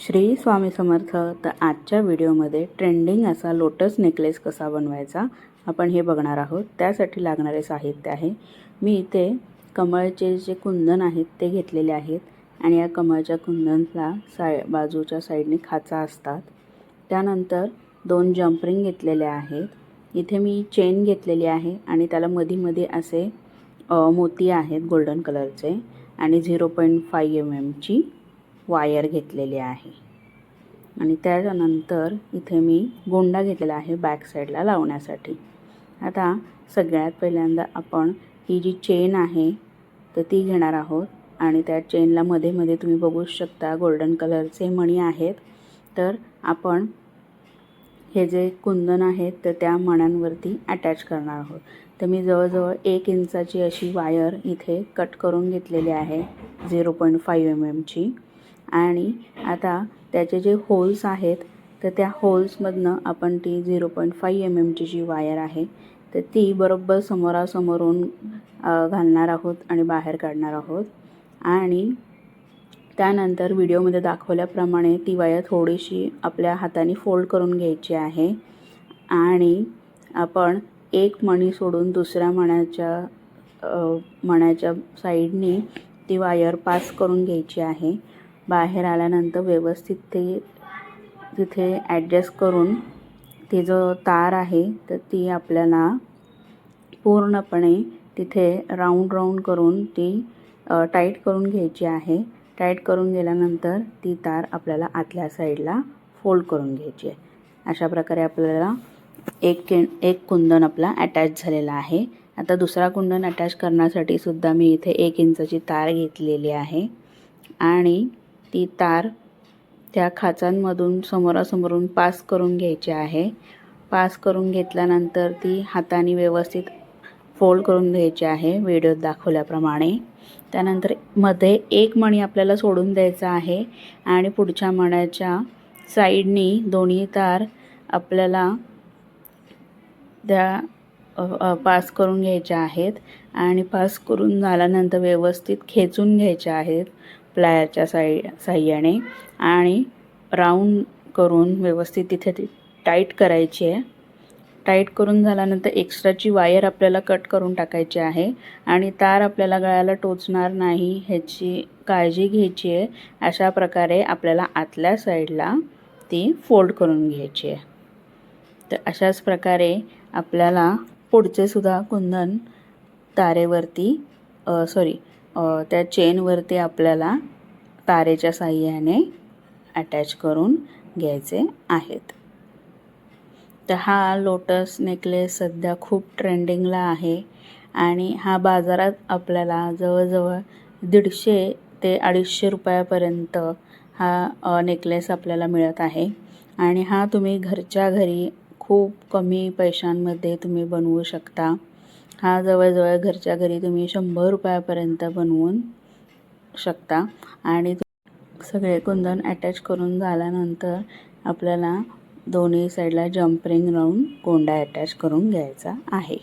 श्री स्वामी समर्थ। तर आजच्या व्हिडिओमध्ये ट्रेंडिंग असा लोटस नेकलेस कसा बनवायचा आपण हे बघणार आहोत। त्यासाठी लागणारे साहित्य आहे, मी इथे कमळचे जे कुंदन आहेत ते घेतलेले आहेत आणि या कमळच्या कुंदनला बाजूच्या साईडने खाचा असतात। त्यानंतर 2 जंप रिंग घेतलेले आहेत। इथे मी चेन घेतलेली आहे आणि त्याला मध्ये असे मोती आहेत गोल्डन कलरचे आणि 0.5 mm ची वायर घेतलेली आहे आणि त्यानंतर इथे मी गोंडा घेतलेला आहे बॅक साईडला लावण्यासाठी। आता सगळ्यात पहिल्यांदा आपण ही जी चेन आहे तर ती घेणार आहोत आणि त्या चेनला मध्ये तुम्ही बघू शकता गोल्डन कलरचे मणी आहेत। तर आपण हे जे कुंदन आहेत तर त्या मण्यांवरती अटॅच करणार आहोत। तर मी जवळजवळ 1 इंचाची अशी वायर इथे कट करून घेतलेली आहे 0.5 mm ची आणि आता त्याचे जे होल्स आहेत तर त्या होल्समधनं आपण ती 0.5 mm ची जी वायर आहे तर ती बरोबर समोरासमोरून घालणार आहोत आणि बाहेर काढणार आहोत। आणि त्यानंतर व्हिडिओमध्ये दाखवल्याप्रमाणे ती वायर थोडीशी आपल्या हाताने फोल्ड करून घ्यायची आहे आणि आपण एक मणी सोडून दुसऱ्या मण्याच्या साईडनी ती वायर पास करून घ्यायची आहे। बाहेर आल्यानंतर व्यवस्थित ते तिथे ॲडजस्ट करून ती जो तार आहे तर ती आपल्याला पूर्णपणे तिथे राऊंड करून ती टाईट करून घ्यायची आहे। टाईट करून गेल्यानंतर ती तार आपल्याला आतल्या साईडला फोल्ड करून घ्यायची आहे। अशा प्रकारे आपल्याला एक कुंदन आपला अटॅच झालेला आहे। आता दुसरा कुंदन अटॅच करण्यासाठी सुद्धा मी इथे 1 इंचाची तार घेतलेली आहे आणि ती तार त्या खाचांमधून समोरासमोरून पास करून घ्यायची आहे। पास करून घेतल्यानंतर ती हाताने व्यवस्थित फोल्ड करून घ्यायची आहे व्हिडिओत दाखवल्याप्रमाणे। त्यानंतर मध्ये एक मणी आपल्याला सोडून द्यायचा आहे आणि पुढच्या मण्याच्या साईडनी दोन्ही तार आपल्याला त्या पास करून घ्यायच्या आहेत आणि पास करून झाल्यानंतर व्यवस्थित खेचून घ्यायच्या आहेत प्लायरच्या साह्याने आणि राऊंड करून व्यवस्थित तिथे ती टाईट करायची आहे। टाईट करून झाल्यानंतर एक्स्ट्राची वायर आपल्याला कट करून टाकायची आहे आणि तार आपल्याला गळ्याला टोचणार नाही ह्याची काळजी घ्यायची आहे। अशा प्रकारे आपल्याला आतल्या साईडला ती फोल्ड करून घ्यायची आहे। तर अशाच प्रकारे आपल्याला पुढचे सुद्धा कुंदन तारेवरती त्या चेनवरती आपल्याला तारेच्या साह्याने अटॅच करून घ्यायचे आहेत। तर हा लोटस नेकलेस सध्या खूप ट्रेंडिंगला आहे आणि हा बाजारात आपल्याला जवळजवळ 150 ते 250 रुपयापर्यंत हा नेकलेस आपल्याला मिळत आहे आणि हा तुम्ही घरच्या घरी खूप कमी पैशांमध्ये तुम्ही बनवू शकता। हा जवळजवळ घरच्या घरी तुम्ही 100 रुपयापर्यंत बनवून शकता आणि सगळे कुंदन अटॅच करून झाल्यानंतर आपल्याला दोन्ही साईडला जंप रिंग लावून गोंडा अटॅच करून घ्यायचा आहे।